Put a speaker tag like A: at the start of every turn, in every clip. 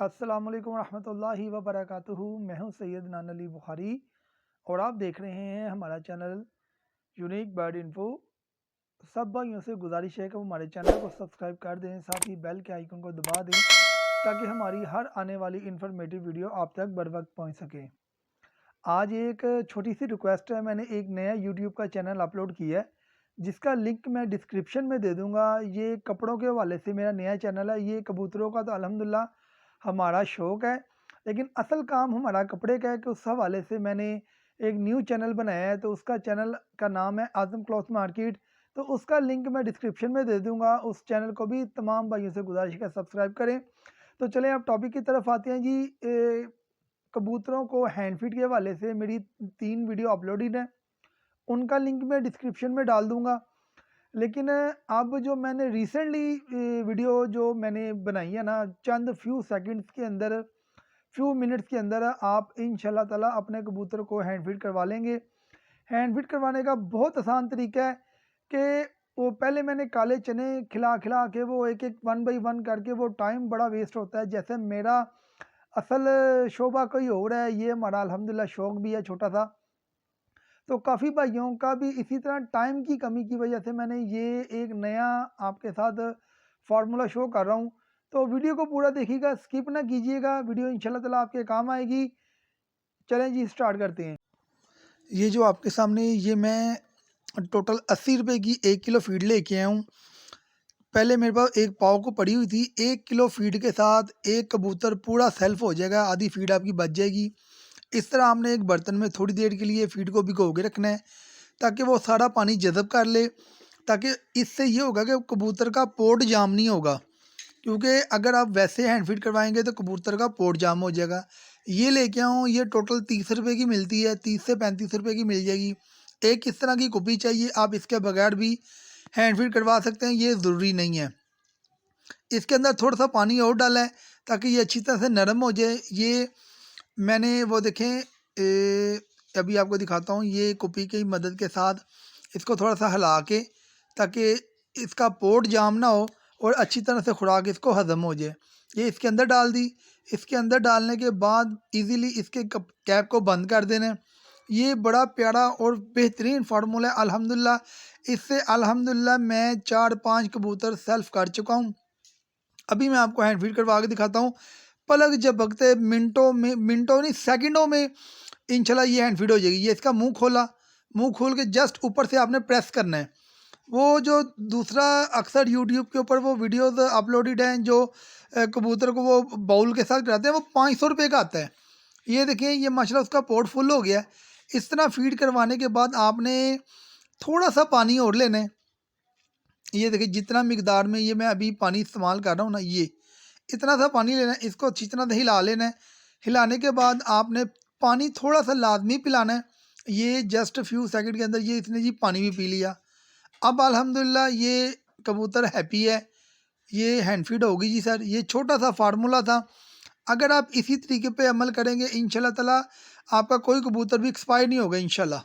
A: अस्सलामुअलैकुम रहमतुल्लाहि व बरकातुहू। मैं हूं सैयद नान अली बुखारी और आप देख रहे हैं हमारा चैनल यूनिक बर्ड इन्फो। सब भाइयों से गुजारिश है कि वो हमारे चैनल को सब्सक्राइब कर दें, साथ ही बेल के आइकन को दबा दें ताकि हमारी हर आने वाली इन्फॉर्मेटिव वीडियो आप तक बर वक्त पहुँच सके। आज एक छोटी सी रिक्वेस्ट है, मैंने एक नया यूट्यूब का चैनल अपलोड किया है जिसका लिंक मैं डिस्क्रिप्शन में दे दूँगा। ये कपड़ों के हवाले से मेरा नया चैनल है। ये कबूतरों का तो अल्हम्दुलिल्लाह हमारा शौक़ है, लेकिन असल काम हमारा कपड़े का है कि उस हवाले से मैंने एक न्यू चैनल बनाया है। तो उसका चैनल का नाम है आज़म क्लॉथ मार्केट। तो उसका लिंक मैं डिस्क्रिप्शन में दे दूँगा। उस चैनल को भी तमाम भाइयों से गुजारिश है सब्सक्राइब करें। तो चलें अब टॉपिक की तरफ आते हैं जी। कबूतरों को हैंड फीड के हवाले से मेरी 3 वीडियो अपलोडेड हैं, उनका लिंक मैं डिस्क्रिप्शन में डाल दूँगा। लेकिन अब जो मैंने रिसेंटली वीडियो जो मैंने बनाई है ना, चंद फ्यू सेकंड्स के अंदर, फ्यू मिनट्स के अंदर आप इंशाल्लाह ताला अपने कबूतर को हैंड फीड करवा लेंगे। हैंड फीड करवाने का बहुत आसान तरीका है कि वो पहले मैंने काले चने खिला खिला के वो एक एक 1 बाई 1 करके, वो टाइम बड़ा वेस्ट होता है। जैसे मेरा असल शोबा कोई और है, ये हमारा अल्हम्दुलिल्लाह शौक़ भी है छोटा सा। तो काफ़ी भाइयों का भी इसी तरह टाइम की कमी की वजह से मैंने ये एक नया आपके साथ फार्मूला शो कर रहा हूँ। तो वीडियो को पूरा देखिएगा, स्किप ना कीजिएगा, वीडियो इंशाल्लाह ताला आपके काम आएगी। चलें जी स्टार्ट करते हैं। ये जो आपके सामने ये मैं टोटल 80 रुपये की 1 किलो फीड लेके आया हूँ। पहले मेरे पास एक पाव को पड़ी हुई थी। 1 किलो फीड के साथ एक कबूतर पूरा सेल्फ हो जाएगा, आधी फीड आपकी बच जाएगी। इस तरह आपने एक बर्तन में थोड़ी देर के लिए फीड को भिगो के रखना है ताकि वो सारा पानी जज़ब कर ले, ताकि इससे ये होगा कि कबूतर का पोर्ट जाम नहीं होगा। क्योंकि अगर आप वैसे हैंड फीड करवाएंगे तो कबूतर का पोर्ट जाम हो जाएगा। ये लेके आऊँ, ये टोटल 30 रुपये की मिलती है, 30 से 35 रुपये की मिल जाएगी। एक इस तरह की कुप्पी चाहिए, आप इसके बगैर भी हैंड फीड करवा सकते हैं, ये ज़रूरी नहीं है। इसके अंदर थोड़ा सा पानी और डाला है ताकि ये अच्छी तरह से नरम हो जाए। ये मैंने वो देखें, अभी आपको दिखाता हूँ। ये कुप्पी की मदद के साथ इसको थोड़ा सा हिला के, ताकि इसका पोर्ट जाम ना हो और अच्छी तरह से खुराक इसको हज़म हो जाए। ये इसके अंदर डाल दी। इसके अंदर डालने के बाद इजीली इसके कैप को बंद कर देना है। ये बड़ा प्यारा और बेहतरीन फार्मूला है अल्हम्दुलिल्लाह। इससे अल्हम्दुलिल्लाह मैं 4-5 कबूतर सेल्फ कर चुका हूँ। अभी मैं आपको हैंड फीड करवा के दिखाता हूँ। पलक झपकते मिनटों में, मिनटों नहीं सेकंडों में इंशाल्लाह ये हैंड फीड हो जाएगी। ये इसका मुंह खोला, मुंह खोल के जस्ट ऊपर से आपने प्रेस करना है। वो जो दूसरा अक्सर यूट्यूब के ऊपर वो वीडियोस अपलोडेड हैं जो कबूतर को वो बाउल के साथ कराते हैं, वो 500 रुपये का आता है। ये देखिए, ये माशाल्लाह उसका पोर्ट फुल हो गया है। इस तरह फीड करवाने के बाद आपने थोड़ा सा पानी और लेना है। ये देखिए जितना मिकदार में ये मैं अभी पानी इस्तेमाल कर रहा हूँ ना, ये इतना सा पानी लेना है। इसको अच्छी तरह से हिला लेना है। हिलाने के बाद आपने पानी थोड़ा सा लाजमी पिलाना है। ये जस्ट फ्यू सेकंड के अंदर ये इसने जी पानी भी पी लिया। अब अल्हम्दुलिल्लाह ये कबूतर हैप्पी है। ये हैंड फीड होगी जी सर। ये छोटा सा फार्मूला था, अगर आप इसी तरीके पे अमल करेंगे इंशाल्लाह ताला आपका कोई कबूतर भी एक्सपायर नहीं होगा इंशाल्लाह।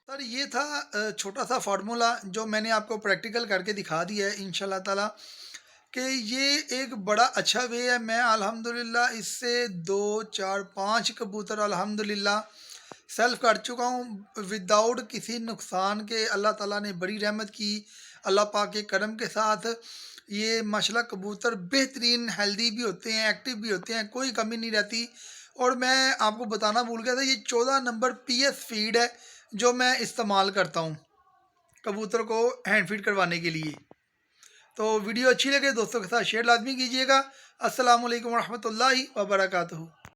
A: सर ये था छोटा सा फार्मूला जो मैंने आपको प्रैक्टिकल करके दिखा दिया है इंशाल्लाह ताला कि ये एक बड़ा अच्छा वे है। मैं अल्हम्दुलिल्लाह इससे 2-4-5 कबूतर अल्हम्दुलिल्लाह सेल्फ कर चुका हूँ विदाउट किसी नुकसान के। अल्लाह ताला ने बड़ी रहमत की, अल्लाह पाक के करम के साथ। ये माशाल्लाह कबूतर बेहतरीन हेल्दी भी होते हैं, एक्टिव भी होते हैं, कोई कमी नहीं रहती। और मैं आपको बताना भूल गया था, ये 14 नंबर पीएस फीड है जो मैं इस्तेमाल करता हूँ कबूतर को हैंड फीड करवाने के लिए। तो वीडियो अच्छी लगे दोस्तों के साथ शेयर लाजमी कीजिएगा। अस्सलामु अलैकुम रहमतुल्लाहि व बरकातुहू।